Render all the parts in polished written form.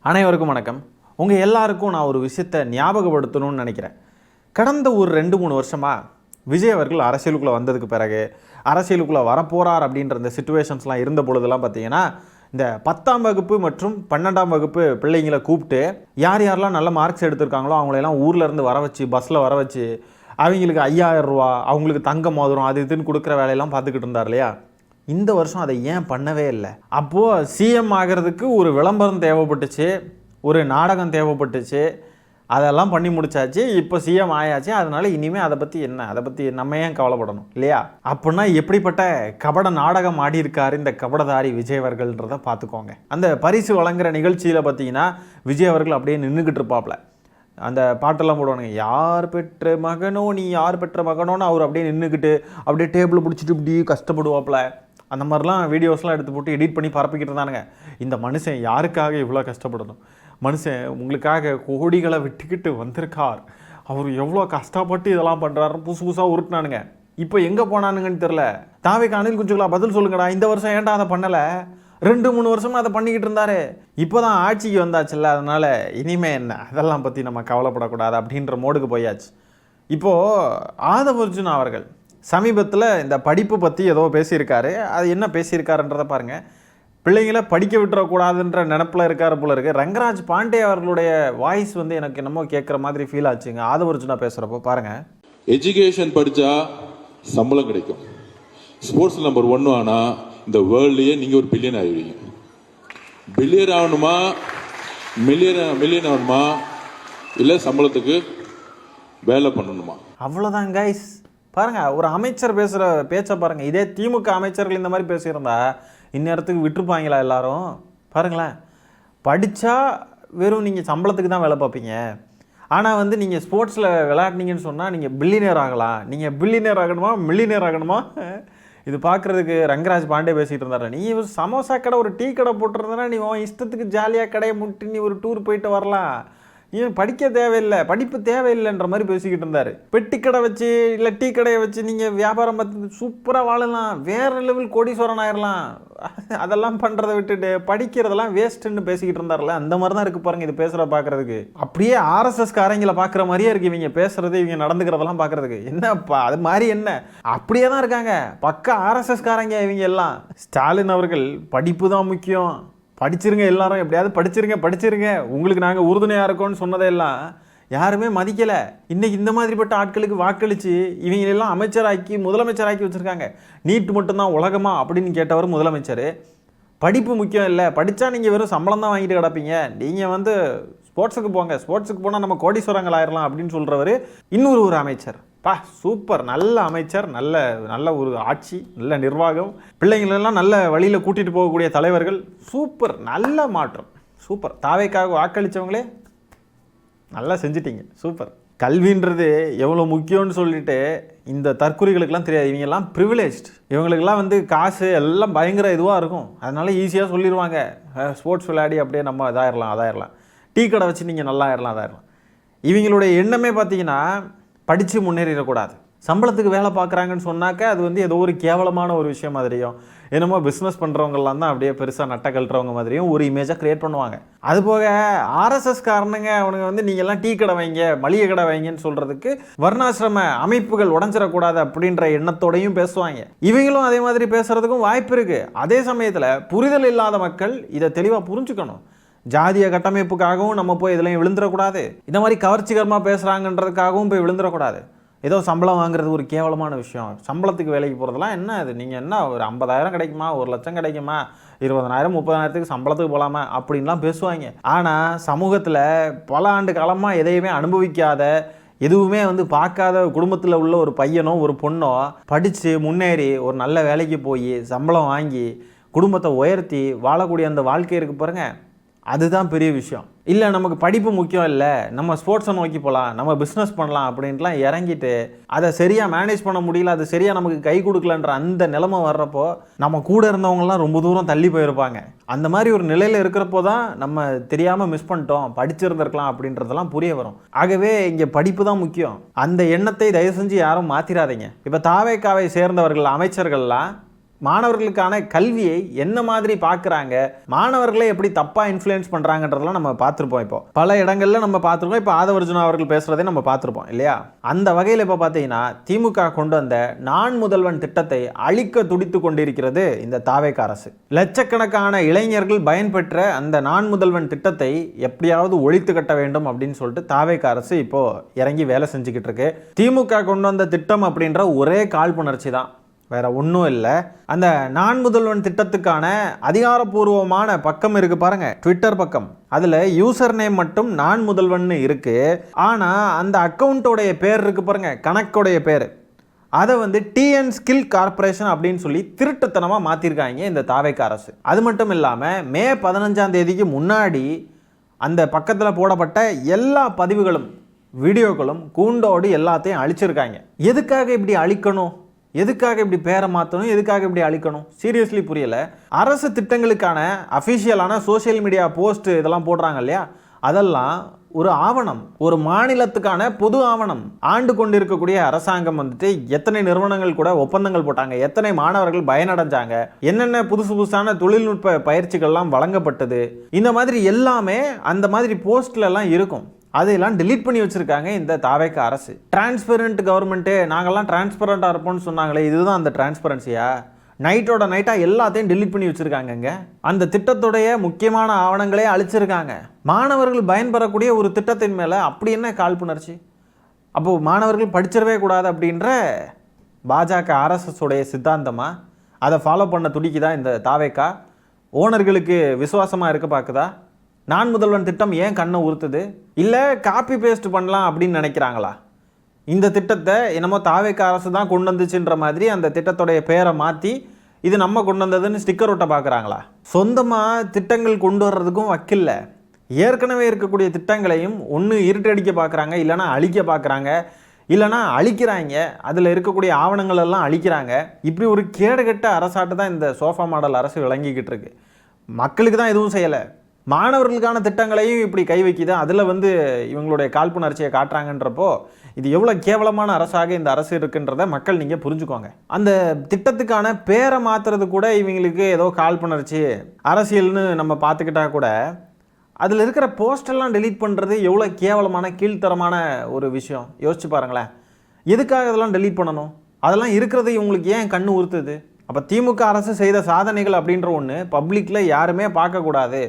அனைவருக்கும் வணக்கம். உங்கள் எல்லாருக்கும் நான் ஒரு விஷயத்தை ஞாபகப்படுத்தணும்னு நினைக்கிறேன். கடந்த ஒரு 2-3 வருஷமாக விஜய் அவர்கள் அரசியலுக்குள்ளே வந்ததுக்கு பிறகு அரசியலுக்குள்ளே வரப்போகிறார் அப்படின்ற இந்த சிச்சுவேஷன்ஸ்லாம் இருந்த பொழுதெல்லாம் பார்த்தீங்கன்னா, இந்த 10ஆம் வகுப்பு மற்றும் 12ஆம் வகுப்பு பிள்ளைங்களை கூப்பிட்டு யார் யாரெல்லாம் நல்ல மார்க்ஸ் எடுத்திருக்காங்களோ அவங்களையெல்லாம் ஊர்லேருந்து வர வச்சு பஸ்ஸில் வர வச்சு அவங்களுக்கு 5000 ரூபா அவங்களுக்கு தங்க மோதிரம் அது இதுன்னு கொடுக்குற வேலையெல்லாம் பார்த்துக்கிட்டு இருந்தார் இல்லையா? இந்த வருஷம் அதை ஏன் பண்ணவே இல்லை? அப்போது சிஎம் ஆகிறதுக்கு ஒரு விளம்பரம் தேவைப்பட்டுச்சு, ஒரு நாடகம் தேவைப்பட்டுச்சு, அதெல்லாம் பண்ணி முடிச்சாச்சு. இப்போ சிஎம் ஆயாச்சு. அதனால இனிமேல் அதை பற்றி நம்ம ஏன் கவலைப்படணும் இல்லையா? அப்படின்னா எப்படிப்பட்ட கபட நாடகம் ஆடி இருக்காரு இந்த கபடதாரி விஜய் அவர்கள்ன்றதை பார்த்துக்கோங்க. அந்த பரிசு வழங்குற நிகழ்ச்சியில் பார்த்தீங்கன்னா விஜய் அவர்கள் அப்படியே நின்றுக்கிட்டு இருப்பாப்ல. அந்த பாட்டெல்லாம் போடுவானுங்க, யார் பெற்ற மகனோ நீ யார் பெற்ற மகனோன்னு அவர் அப்படியே நின்றுக்கிட்டு அப்படியே டேபிள் பிடிச்சிட்டு இப்படி கஷ்டப்படுவாப்ல. அந்த மாதிரிலாம் வீடியோஸ்லாம் எடுத்து போட்டு எடிட் பண்ணி பரப்பிக்கிட்டு இருந்தானுங்க. இந்த மனுஷன் யாருக்காக இவ்வளோ கஷ்டப்படணும்? மனுஷன் உங்களுக்காக கோடிகளை விட்டுக்கிட்டு வந்திருக்கார், அவர் எவ்வளோ கஷ்டப்பட்டு இதெல்லாம் பண்ணுறாரு புதுசாக உருட்டினானுங்க. இப்போ எங்கே போனானுங்கன்னு தெரில. தாவேக்கு அனில் குஞ்சுகளா பதில் சொல்லுங்கடா, இந்த வருஷம் ஏன்டா அதை பண்ணலை? 2-3 வருஷமாக அதை பண்ணிக்கிட்டு இருந்தாரு. இப்போ தான் ஆட்சிக்கு வந்தாச்சுல்ல, அதனால் இனிமே என்ன அதெல்லாம் பற்றி நம்ம கவலைப்படக்கூடாது அப்படின்ற மோடுக்கு போயாச்சு. இப்போது ஆதவ் அர்ஜுனா அவர்கள் சமீபத்தில் இந்த படிப்பு பற்றி ஏதோ பேசியிருக்காரு. அது என்ன பேசியிருக்காருன்றதை பாருங்கள். பிள்ளைங்களை படிக்க விட்டுறக்கூடாதுன்ற நினப்பில் இருக்கார் போல இருக்குது. ரங்கராஜ் பாண்டே அவர்களுடைய வாய்ஸ் வந்து எனக்கு என்னமோ கேட்குற மாதிரி ஃபீல் ஆச்சுங்க ஆதவ் அர்ஜுனா பேசுகிறப்போ. பாருங்கள், எஜுகேஷன் படித்தா சம்பளம் கிடைக்கும், ஸ்போர்ட்ஸ் நம்பர் 1 ஆனால் இந்த வேர்ல்ட்லேயே நீங்கள் ஒரு பில்லியன் ஆகிடுவீங்க. பில்லியன் ஆகணுமா மில்லியன் ஆகணுமா இல்லை சம்பளத்துக்கு வேலை பண்ணணுமா? அவ்வளோதான் கைஸ். பாருங்கள், ஒரு அமைச்சர் பேசுகிற பேச்சை பாருங்கள். இதே திமுக அமைச்சர்கள் இந்த மாதிரி பேசியிருந்தா இந்நேரத்துக்கு விட்டுருப்பாங்களா எல்லாரும்? பாருங்களேன், படித்தா வெறும் நீங்கள் சம்பளத்துக்கு தான் வேலை பார்ப்பீங்க. ஆனால் வந்து நீங்கள் ஸ்போர்ட்ஸில் விளையாடினீங்கன்னு சொன்னால் நீங்கள் பில்லியனர் ஆகலாம். நீங்கள் பில்லியனர் ஆகணுமா மில்லியனர் ஆகணுமா? இது பார்க்குறதுக்கு ரங்கராஜ் பாண்டே பேசிகிட்டு இருந்தாரு. நீ ஒரு சமோசா கடை ஒரு டீ கடை போட்டிருந்தனா நீ இஷ்டத்துக்கு ஜாலியாக கடையை முட்டி நீ ஒரு டூர் போயிட்டு வரலாம். ஏன் படிக்க தேவையில்லை, படிப்பு தேவையில்லைன்ற மாதிரி பேசிக்கிட்டு இருந்தார். பெட்டி கடை வச்சு இல்லை டீ கடையை வச்சு நீங்கள் வியாபாரம் பார்த்து சூப்பராக வாழலாம், வேறு லெவல் கோடீஸ்வரன் ஆயிடலாம். அதெல்லாம் பண்ணுறதை விட்டுட்டு படிக்கிறதெல்லாம் வேஸ்ட்டுன்னு பேசிக்கிட்டு இருந்தார்ல, அந்த மாதிரி தான் இருக்குது பாருங்கள் இது பேசுகிற பார்க்குறதுக்கு. அப்படியே ஆர்எஸ்எஸ் காரங்களை பார்க்குற மாதிரியே இருக்குது இவங்க பேசுகிறது, இவங்க நடந்துக்கிறதெல்லாம் பார்க்குறதுக்கு. என்னப்பா அது மாதிரி என்ன அப்படியே தான் இருக்காங்க, பக்கா ஆர்எஸ்எஸ் காரங்க இவங்க எல்லாம். ஸ்டாலின் அவர்கள் படிப்பு தான் முக்கியம், படிச்சிருங்க எல்லாரும், எப்படியாவது படிச்சிருங்க உங்களுக்கு நாங்கள் உறுதுணையாக இருக்கோன்னு சொன்னதையெல்லாம் யாருமே மதிக்கலை. இன்றைக்கி இந்த மாதிரிப்பட்ட ஆட்களுக்கு வாக்களித்து இவங்களெல்லாம் அமைச்சராக்கி முதலமைச்சராக்கி வச்சுருக்காங்க. நீட்டு மட்டும்தான் உலகமா அப்படின்னு கேட்டவர் முதலமைச்சர். படிப்பு முக்கியம் இல்லை, படித்தா நீங்கள் வெறும் சம்பளம் தான் வாங்கிட்டு கிடப்பீங்க, நீங்கள் வந்து ஸ்போர்ட்ஸுக்கு போங்க, ஸ்போர்ட்ஸுக்கு போனால் நம்ம கோடீஸ்வரங்கள் ஆயிடலாம் அப்படின்னு சொல்கிறவர் இன்னொரு அமைச்சர். சூப்பர், நல்ல அமைச்சர், நல்ல ஒரு ஆட்சி, நல்ல நிர்வாகம், பிள்ளைங்களெல்லாம் நல்ல வழியில் கூட்டிகிட்டு போகக்கூடிய தலைவர்கள், சூப்பர், நல்ல மாற்றம், சூப்பர். தாவேக்காக வாக்களித்தவங்களே நல்லா செஞ்சிட்டிங்க, சூப்பர். கல்வின்றது எவ்வளோ முக்கியம்னு சொல்லிட்டு இந்த தற்கொலைகளுக்கெல்லாம் தெரியாது. இவங்கெல்லாம் ப்ரிவிலேஜ்டு, இவங்களுக்கெல்லாம் வந்து காசு எல்லாம் பயங்கர இதுவாக இருக்கும். அதனால ஈஸியாக சொல்லிடுவாங்க, ஸ்போர்ட்ஸ் விளையாடி அப்படியே நம்ம அதாயிரலாம், டீ கடை வச்சு நீங்கள் நல்லா அதாயிரலாம். இவங்களுடைய எண்ணமே பார்த்தீங்கன்னா படித்து முன்னேறிடக்கூடாது. சம்பளத்துக்கு வேலை பார்க்குறாங்கன்னு சொன்னாக்க அது வந்து ஏதோ ஒரு கேவலமான ஒரு விஷயம் மாதிரியும், என்னமோ பிஸ்னஸ் பண்ணுறவங்கலாம் தான் அப்படியே பெருசாக நட்டை கழட்டுறவங்க மாதிரியும் ஒரு இமேஜாக க்ரியேட் பண்ணுவாங்க. அதுபோக ஆர்எஸ்எஸ் காரணங்க அவனுங்க வந்து நீங்கள்லாம் டீ கடை வைங்க, மளிகை கடை வைங்கன்னு சொல்கிறதுக்கு வர்ணாசிரம அமைப்புகள் உடஞ்சிடக்கூடாது அப்படின்ற எண்ணத்தோடையும் பேசுவாங்க. இவங்களும் அதே மாதிரி பேசுகிறதுக்கும் வாய்ப்பு இருக்குது. அதே சமயத்தில் புரிதல் இல்லாத மக்கள் இதை தெளிவாக புரிஞ்சுக்கணும். ஜாதிய கட்டமைப்புக்காகவும் நம்ம போய் இதுலையும் விழுந்துடக்கூடாது, இந்த மாதிரி கவர்ச்சிகரமாக பேசுகிறாங்கன்றதுக்காகவும் போய் விழுந்துடக்கூடாது. ஏதோ சம்பளம் வாங்குறது ஒரு கேவலமான விஷயம், சம்பளத்துக்கு வேலைக்கு போகிறதுலாம் என்ன அது? நீங்கள் என்ன ஒரு 50,000 கிடைக்குமா, 1,00,000 கிடைக்குமா, 20,000 30,000த்துக்கு சம்பளத்துக்கு போகலாமா அப்படின்லாம் பேசுவாங்க. ஆனால் சமூகத்தில் பல ஆண்டு காலமாக எதையுமே அனுபவிக்காத, எதுவுமே வந்து பார்க்காத குடும்பத்தில் உள்ள ஒரு பையனோ ஒரு பொண்ணோ படித்து முன்னேறி ஒரு நல்ல வேலைக்கு போய் சம்பளம் வாங்கி குடும்பத்தை உயர்த்தி வாழக்கூடிய அந்த வாழ்க்கை இருக்குது பாருங்கள், அதுதான் பெரிய விஷயம். இல்லை நமக்கு படிப்பு முக்கியம் இல்லை, நம்ம ஸ்போர்ட்ஸை நோக்கி போகலாம், நம்ம பிஸ்னஸ் பண்ணலாம் அப்படின்ட்டுலாம் இறங்கிட்டு அதை சரியாக மேனேஜ் பண்ண முடியல, அது சரியாக நமக்கு கை கொடுக்கலன்ற அந்த நிலைமை வர்றப்போ நம்ம கூட இருந்தவங்கலாம் ரொம்ப தூரம் தள்ளி போயிருப்பாங்க. அந்த மாதிரி ஒரு நிலையில் இருக்கிறப்போ தான் நம்ம தெரியாமல் மிஸ் பண்ணிட்டோம், படிச்சிருந்துருக்கலாம் அப்படின்றதெல்லாம் புரிய வரும். ஆகவே இங்கே படிப்பு தான் முக்கியம். அந்த எண்ணத்தை தயவு செஞ்சு யாரும் மாற்றிடாதீங்க. இப்போ தாவேக்காவை சேர்ந்தவர்கள் அமைச்சர்கள்லாம் மாணவர்களுக்கான கல்வியை என்ன மாதிரி பார்க்குறாங்க, மாணவர்களை எப்படி தப்பாக இன்ஃப்ளூயன்ஸ் பண்ணுறாங்கன்றதெல்லாம் நம்ம பார்த்துருப்போம். இப்போ பல இடங்களில் நம்ம பார்த்துருப்போம். இப்போ ஆதவர்ஜுனா அவர்கள் பேசுகிறதே நம்ம பார்த்துருப்போம் இல்லையா? அந்த வகையில் இப்போ பார்த்தீங்கன்னா திமுக கொண்டு வந்த நான் முதல்வன் திட்டத்தை அழிக்க துடித்து கொண்டிருக்கிறது இந்த தாவேக அரசு. லட்சக்கணக்கான இளைஞர்கள் பயன்பெற்ற அந்த நான் முதல்வன் திட்டத்தை எப்படியாவது ஒழித்து கட்ட வேண்டும் அப்படின்னு சொல்லிட்டு தாவேக அரசு இப்போ இறங்கி வேலை செஞ்சுக்கிட்டு இருக்கு. திமுக கொண்டு வந்த திட்டம் அப்படின்ற ஒரே காழ்ப்புணர்ச்சி தான், வேற ஒன்றும் இல்லை. அந்த நான் முதல்வன் திட்டத்துக்கான அதிகாரப்பூர்வமான பக்கம் இருக்கு பாருங்க, ட்விட்டர் பக்கம். அதில் யூசர் நேம் மட்டும் நான் முதல்வன் இருக்கு. ஆனால் அந்த அக்கௌண்ட்டோடைய பேர் இருக்கு பாருங்க, கணக்குடைய பேர், அதை வந்து டிஎன் ஸ்கில் கார்பரேஷன் அப்படின்னு சொல்லி திருட்டுத்தனமாக மாற்றிருக்காங்க இந்த தாவேக அரசு. அது மட்டும் இல்லாமல் மே 15ஆம் தேதிக்கு முன்னாடி அந்த பக்கத்தில் போடப்பட்ட எல்லா பதிவுகளும் வீடியோக்களும் கூண்டோடு எல்லாத்தையும் அழிச்சிருக்காங்க. எதுக்காக இப்படி அழிக்கணும், எதுக்காக இப்படி பேரை மாற்றணும், எதுக்காக இப்படி அழிக்கணும், சீரியஸ்லி புரியல. அரசு திட்டங்களுக்கான அஃபிஷியலான சோஷியல் மீடியா போஸ்ட் இதெல்லாம் போடுறாங்க இல்லையா, அதெல்லாம் ஒரு ஆவணம், ஒரு மாநிலத்துக்கான பொது ஆவணம். ஆண்டு கொண்டிருக்கக்கூடிய அரசாங்கம் வந்துட்டு எத்தனை நிறுவனங்கள் கூட ஒப்பந்தங்கள் போட்டாங்க, எத்தனை மாணவர்கள் பயனடைஞ்சாங்க, என்னென்ன புதுசு புதுசான தொழில்நுட்ப பயிற்சிகள்லாம் வழங்கப்பட்டது, இந்த மாதிரி எல்லாமே அந்த மாதிரி போஸ்ட்ல எல்லாம் இருக்கும். அதையெல்லாம் டெலீட் பண்ணி வச்சிருக்காங்க இந்த தாவேக அரசு. டிரான்ஸ்பரண்ட் கவர்மெண்ட்டு, நாங்கள்லாம் டிரான்ஸ்பரண்டாக இருப்போம்னு சொன்னாங்களே, இதுதான் அந்த டிரான்ஸ்பரன்சியா? நைட்டோட நைட்டாக எல்லாத்தையும் டெலீட் பண்ணி வச்சுருக்காங்கங்க. அந்த திட்டத்துடைய முக்கியமான ஆவணங்களே அழிச்சிருக்காங்க. மாணவர்கள் பயன்பெறக்கூடிய ஒரு திட்டத்தின் மேலே அப்படி என்ன காழ்ப்புணர்ச்சி? அப்போது மாணவர்கள் படிச்சிடவே கூடாது அப்படின்ற பாஜக ஆர்எஸ்எஸோடைய சித்தாந்தமாக அதை ஃபாலோ பண்ண துடிக்குதா இந்த தாவேகா? ஓனர்களுக்கு விசுவாசமாக இருக்க பார்க்குதா? நான் முதல்வன் திட்டம் ஏன் கண்ணை உறுத்துது? இல்லை காப்பி பேஸ்ட் பண்ணலாம் அப்படின்னு நினைக்கிறாங்களா? இந்த திட்டத்தை என்னமோ தாவேக அரசு தான் கொண்டு வந்துச்சுன்ற மாதிரி அந்த திட்டத்துடைய பேரை மாற்றி இது நம்ம கொண்டு வந்ததுன்னு ஸ்டிக்கர் ஒட்ட பார்க்குறாங்களா? சொந்தமாக திட்டங்கள் கொண்டு வர்றதுக்கும் வக்கில்ல. ஏற்கனவே இருக்கக்கூடிய திட்டங்களையும் ஒன்று இருட்டடிக்க பார்க்குறாங்க, இல்லைனா அழிக்க பார்க்குறாங்க, இல்லைனா அழிக்கிறாங்க. அதில் இருக்கக்கூடிய ஆவணங்கள் எல்லாம் அழிக்கிறாங்க. இப்படி ஒரு கேடுகட்ட அரசாட்டு தான் இந்த சோஃபா மாடல் அரசு விளங்கிக்கிட்டு இருக்கு. மக்களுக்கு தான் எதுவும் செய்யலை, மாணவர்களுக்கான திட்டங்களையும் இப்படி கை வைக்கிது. அதில் வந்து இவங்களுடைய காழ்ப்புணர்ச்சியை காட்டுறாங்கன்றப்போ இது எவ்வளோ கேவலமான அரசாக இந்த அரசு இருக்குன்றதை மக்கள் நீங்கள் புரிஞ்சுக்கோங்க. அந்த திட்டத்துக்கான பேரை மாற்றுறது கூட இவங்களுக்கு ஏதோ காழ்ப்புணர்ச்சி அரசியல்னு நம்ம பார்த்துக்கிட்டா கூட அதில் இருக்கிற போஸ்டெல்லாம் டெலீட் பண்ணுறது எவ்வளோ கேவலமான கீழ்த்தரமான ஒரு விஷயம். யோசிச்சு பாருங்களேன். எதுக்காக அதெல்லாம் டெலீட் பண்ணணும்? அதெல்லாம் இருக்கிறது இவங்களுக்கு ஏன் கண்ணு உறுத்துது? அப்போ திமுக அரசு செய்த சாதனைகள் அப்படின்ற ஒன்று பப்ளிக்கில் யாருமே பார்க்கக்கூடாது,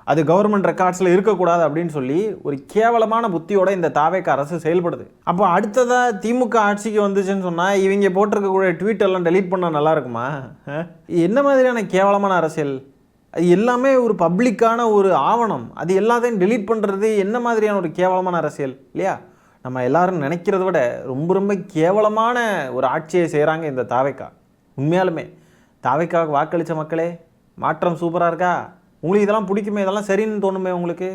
அது கவர்மெண்ட் ரெக்கார்ட்ஸில் இருக்கக்கூடாது அப்படின்னு சொல்லி ஒரு கேவலமான புத்தியோட இந்த தாவேக அரசு செயல்படுது. அப்போ அடுத்ததாக திமுக ஆட்சிக்கு வந்துச்சுன்னு சொன்னால் இவங்க போட்டிருக்கக்கூடிய ட்வீட் எல்லாம் டெலீட் பண்ணால் நல்லா இருக்குமா? என்ன மாதிரியான கேவலமான அரசியல்? அது எல்லாமே ஒரு பப்ளிக்கான ஒரு ஆவணம், அது எல்லாத்தையும் டெலீட் பண்ணுறது என்ன மாதிரியான ஒரு கேவலமான அரசியல் இல்லையா? நம்ம எல்லாரும் நினைக்கிறத விட ரொம்ப ரொம்ப கேவலமான ஒரு ஆட்சியை செய்கிறாங்க இந்த தாவேகா. உண்மையாலுமே தாவேகாவுக்கு வாக்களித்த மக்களே, மாற்றம் சூப்பராக இருக்கா? உங்களுக்கு இதெல்லாம் பிடிக்குமே, இதெல்லாம் சரின்னு தோணுமே உங்களுக்கு?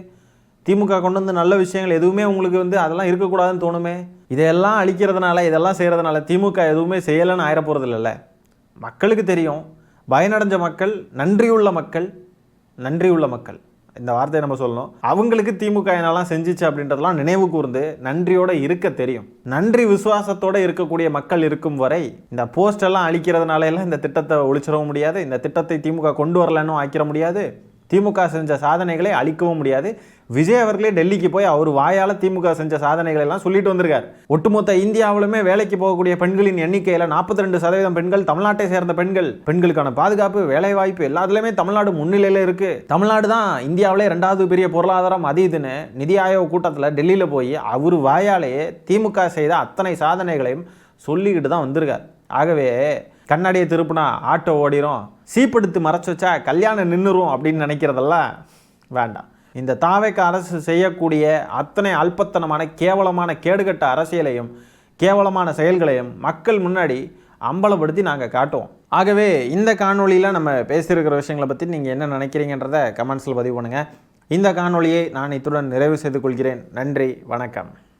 திமுக கொண்டு வந்து நல்ல விஷயங்கள் எதுவுமே உங்களுக்கு வந்து அதெல்லாம் இருக்கக்கூடாதுன்னு தோணுமே? இதையெல்லாம் அழிக்கிறதுனால, இதெல்லாம் செய்கிறதுனால திமுக எதுவுமே செய்யலைன்னு ஆயிட போகிறது இல்லைல்ல. மக்களுக்கு தெரியும். பயனடைஞ்ச மக்கள், நன்றியுள்ள மக்கள், நன்றியுள்ள மக்கள், இந்த வார்த்தையை நம்ம சொல்லணும். அவங்களுக்கு திமுக என்னெல்லாம் செஞ்சிச்சு அப்படின்றதெல்லாம் நினைவு கூர்ந்து நன்றியோடு இருக்க தெரியும். நன்றி விசுவாசத்தோடு இருக்கக்கூடிய மக்கள் இருக்கும் வரை இந்த போஸ்டெல்லாம் அழிக்கிறதுனால எல்லாம் இந்த திட்டத்தை ஒழிச்சிடவும் முடியாது, இந்த திட்டத்தை திமுக கொண்டு வரலன்னு ஆக்கிட முடியாது, திமுக செஞ்ச சாதனைகளை அழிக்கவும் முடியாது. விஜய் அவர்களே டெல்லிக்கு போய் அவர் வாயால் திமுக செஞ்ச சாதனைகளை எல்லாம் சொல்லிட்டு வந்திருக்கார். ஒட்டுமொத்த இந்தியாவிலுமே வேலைக்கு போகக்கூடிய பெண்களின் எண்ணிக்கையில் 42% பெண்கள் தமிழ்நாட்டை சேர்ந்த பெண்கள். பெண்களுக்கான பாதுகாப்பு, வேலைவாய்ப்பு எல்லாத்துலேயுமே தமிழ்நாடு முன்னிலையில் இருக்கு. தமிழ்நாடு தான் இந்தியாவிலே 2வது பெரிய பொருளாதாரம் அது இதுன்னு நிதி ஆயோக் கூட்டத்தில் டெல்லியில் போய் அவர் வாயாலேயே திமுக செய்த அத்தனை சாதனைகளையும் சொல்லிக்கிட்டு தான் வந்திருக்கார். ஆகவே கண்ணாடியை திருப்பினா ஆட்டோ ஓடிரும், சீப்படுத்து மறைச்சு வச்சா கல்யாணம் நின்றுரும் அப்படின்னு நினைக்கிறதெல்லாம் வேண்டாம். இந்த தாவேக அரசு செய்யக்கூடிய அத்தனை அல்பத்தனமான கேவலமான கேடுகட்ட அரசியலையும் கேவலமான செயல்களையும் மக்கள் முன்னாடி அம்பலப்படுத்தி நாங்கள் காட்டுவோம். ஆகவே இந்த காணொலியில் நம்ம பேசியிருக்கிற விஷயங்களை பற்றி நீங்கள் என்ன நினைக்கிறீங்கன்றதை கமெண்ட்ஸில் பதிவு பண்ணுங்கள். இந்த காணொலியை நான் இத்துடன் நிறைவு செய்து கொள்கிறேன். நன்றி, வணக்கம்.